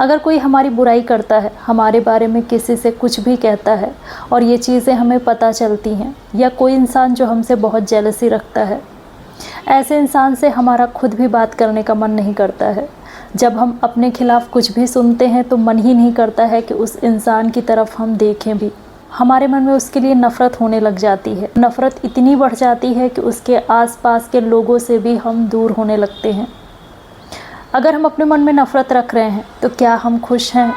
अगर कोई हमारी बुराई करता है, हमारे बारे में किसी से कुछ भी कहता है और ये चीज़ें हमें पता चलती हैं, या कोई इंसान जो हमसे बहुत जेलसी रखता है, ऐसे इंसान से हमारा खुद भी बात करने का मन नहीं करता है। जब हम अपने खिलाफ़ कुछ भी सुनते हैं तो मन ही नहीं करता है कि उस इंसान की तरफ हम देखें भी। हमारे मन में उसके लिए नफ़रत होने लग जाती है। नफ़रत इतनी बढ़ जाती है कि उसके आसपास के लोगों से भी हम दूर होने लगते हैं। अगर हम अपने मन में नफ़रत रख रहे हैं तो क्या हम खुश हैं?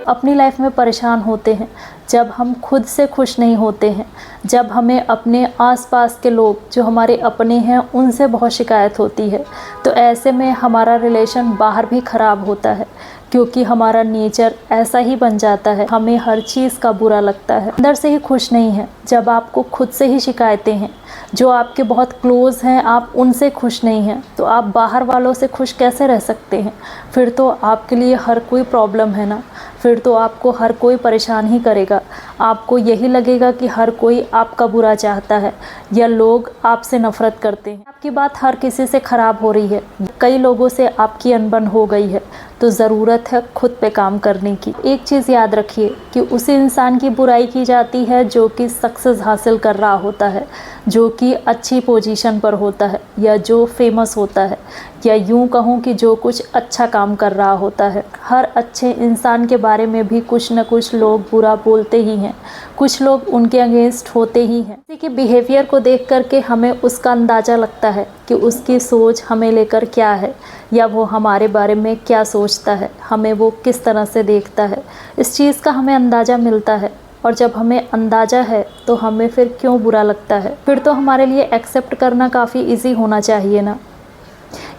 अपनी लाइफ में परेशान होते हैं जब हम खुद से खुश नहीं होते हैं, जब हमें अपने आसपास के लोग जो हमारे अपने हैं उनसे बहुत शिकायत होती है, तो ऐसे में हमारा रिलेशन बाहर भी ख़राब होता है, क्योंकि हमारा नेचर ऐसा ही बन जाता है। हमें हर चीज़ का बुरा लगता है, अंदर से ही खुश नहीं है। जब आपको खुद से ही शिकायतें हैं, जो आपके बहुत क्लोज़ हैं आप उनसे खुश नहीं हैं, तो आप बाहर वालों से खुश कैसे रह सकते हैं? फिर तो आपके लिए हर कोई प्रॉब्लम है ना, फिर तो आपको हर कोई परेशान ही करेगा। आपको यही लगेगा कि हर कोई आपका बुरा चाहता है या लोग आपसे नफ़रत करते हैं। आपकी बात हर किसी से ख़राब हो रही है, कई लोगों से आपकी अनबन हो गई है, तो ज़रूरत है खुद पे काम करने की। एक चीज़ याद रखिए कि उसी इंसान की बुराई की जाती है जो कि सक्सेस हासिल कर रहा होता है, जो कि अच्छी पोजीशन पर होता है, या जो फेमस होता है, या यूँ कहूँ कि जो कुछ अच्छा काम कर रहा होता है। हर अच्छे इंसान के बारे में भी कुछ न कुछ लोग बुरा बोलते ही हैं, कुछ लोग उनके अगेंस्ट होते ही हैं। किसी के बिहेवियर को देख करके हमें उसका अंदाज़ा लगता है कि उसकी सोच हमें लेकर क्या है, या वो हमारे बारे में क्या सोचता है, हमें वो किस तरह से देखता है। इस चीज़ का हमें अंदाज़ा मिलता है, और जब हमें अंदाज़ा है तो हमें फिर क्यों बुरा लगता है? फिर तो हमारे लिए एक्सेप्ट करना काफ़ी इजी होना चाहिए ना।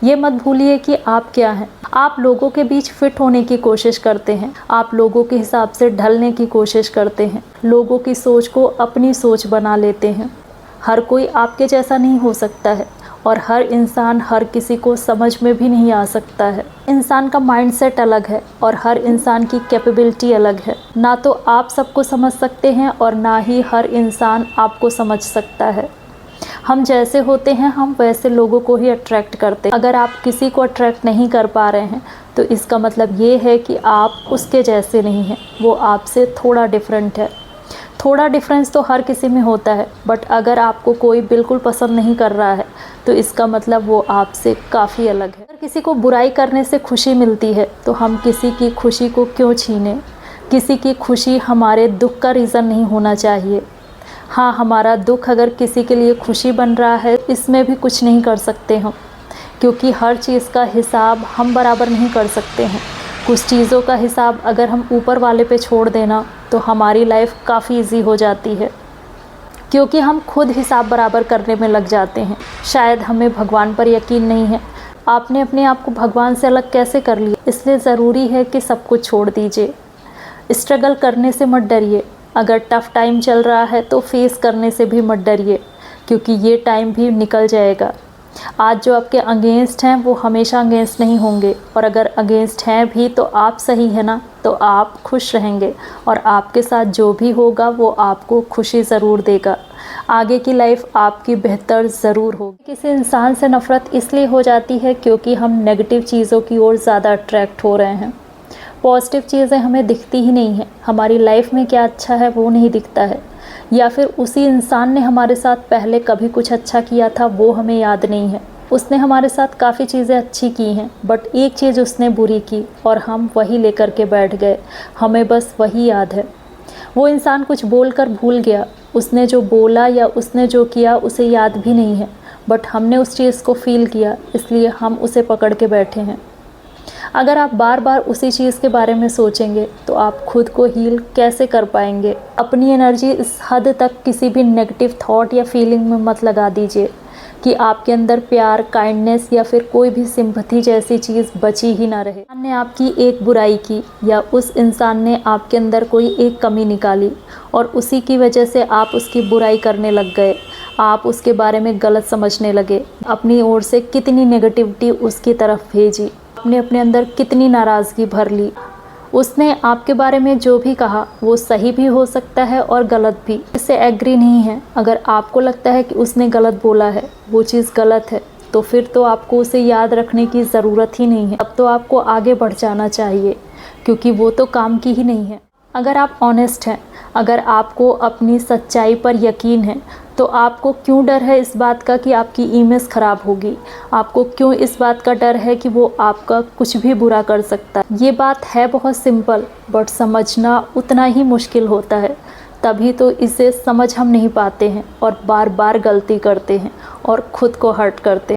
ये मत भूलिए कि आप क्या हैं। आप लोगों के बीच फिट होने की कोशिश करते हैं, आप लोगों के हिसाब से ढलने की कोशिश करते हैं, लोगों की सोच को अपनी सोच बना लेते हैं। हर कोई आपके जैसा नहीं हो सकता है, और हर इंसान हर किसी को समझ में भी नहीं आ सकता है। इंसान का माइंडसेट अलग है और हर इंसान की कैपेबिलिटी अलग है। ना तो आप सबको समझ सकते हैं और ना ही हर इंसान आपको समझ सकता है। हम जैसे होते हैं हम वैसे लोगों को ही अट्रैक्ट करते हैं। अगर आप किसी को अट्रैक्ट नहीं कर पा रहे हैं तो इसका मतलब ये है कि आप उसके जैसे नहीं हैं, वो आपसे थोड़ा डिफरेंट है। थोड़ा डिफरेंस तो हर किसी में होता है, बट अगर आपको कोई बिल्कुल पसंद नहीं कर रहा है तो इसका मतलब वो आपसे काफ़ी अलग है। अगर किसी को बुराई करने से खुशी मिलती है तो हम किसी की खुशी को क्यों छीनें? किसी की खुशी हमारे दुख का रीज़न नहीं होना चाहिए। हाँ, हमारा दुख अगर किसी के लिए खुशी बन रहा है, इसमें भी कुछ नहीं कर सकते हम, क्योंकि हर चीज़ का हिसाब हम बराबर नहीं कर सकते हैं। कुछ चीज़ों का हिसाब अगर हम ऊपर वाले पे छोड़ देना तो हमारी लाइफ काफ़ी इजी हो जाती है, क्योंकि हम खुद हिसाब बराबर करने में लग जाते हैं। शायद हमें भगवान पर यकीन नहीं है। आपने अपने आप को भगवान से अलग कैसे कर लिया? इसलिए ज़रूरी है कि सब कुछ छोड़ दीजिए। स्ट्रगल करने से मत डरिए। अगर टफ़ टाइम चल रहा है तो फेस करने से भी मत डरिए, क्योंकि ये टाइम भी निकल जाएगा। आज जो आपके अगेंस्ट हैं वो हमेशा अगेंस्ट नहीं होंगे, और अगर अगेंस्ट हैं भी तो आप सही है ना, तो आप खुश रहेंगे और आपके साथ जो भी होगा वो आपको खुशी ज़रूर देगा। आगे की लाइफ आपकी बेहतर ज़रूर होगी। किसी इंसान से नफ़रत इसलिए हो जाती है क्योंकि हम नेगेटिव चीज़ों की ओर ज़्यादा अट्रैक्ट हो रहे हैं। पॉजिटिव चीज़ें हमें दिखती ही नहीं हैं। हमारी लाइफ में क्या अच्छा है वो नहीं दिखता है, या फिर उसी इंसान ने हमारे साथ पहले कभी कुछ अच्छा किया था वो हमें याद नहीं है। उसने हमारे साथ काफ़ी चीज़ें अच्छी की हैं, बट एक चीज़ उसने बुरी की और हम वही लेकर के बैठ गए। हमें बस वही याद है। वो इंसान कुछ बोलकर भूल गया, उसने जो बोला या उसने जो किया उसे याद भी नहीं है, बट हमने उस चीज़ को फील किया, इसलिए हम उसे पकड़ के बैठे हैं। अगर आप बार बार उसी चीज़ के बारे में सोचेंगे तो आप खुद को हील कैसे कर पाएंगे? अपनी एनर्जी इस हद तक किसी भी नेगेटिव थॉट या फीलिंग में मत लगा दीजिए कि आपके अंदर प्यार, काइंडनेस या फिर कोई भी सिंपैथी जैसी चीज़ बची ही ना रहे। इंसान ने आपकी एक बुराई की या उस इंसान ने आपके अंदर कोई एक कमी निकाली और उसी की वजह से आप उसकी बुराई करने लग गए, आप उसके बारे में गलत समझने लगे, अपनी ओर से कितनी नेगेटिविटी उसकी तरफ भेजी, आपने अपने अंदर कितनी नाराज़गी भर ली। उसने आपके बारे में जो भी कहा वो सही भी हो सकता है और गलत भी। इससे एग्री नहीं है। अगर आपको लगता है कि उसने गलत बोला है, वो चीज़ गलत है, तो फिर तो आपको उसे याद रखने की ज़रूरत ही नहीं है। अब तो आपको आगे बढ़ जाना चाहिए, क्योंकि वो तो काम की ही नहीं है। अगर आप ऑनेस्ट हैं, अगर आपको अपनी सच्चाई पर यकीन है, तो आपको क्यों डर है इस बात का कि आपकी इमेज ख़राब होगी? आपको क्यों इस बात का डर है कि वो आपका कुछ भी बुरा कर सकता है? ये बात है बहुत सिंपल, बट समझना उतना ही मुश्किल होता है। तभी तो इसे समझ हम नहीं पाते हैं और बार बार गलती करते हैं और ख़ुद को हर्ट करते हैं।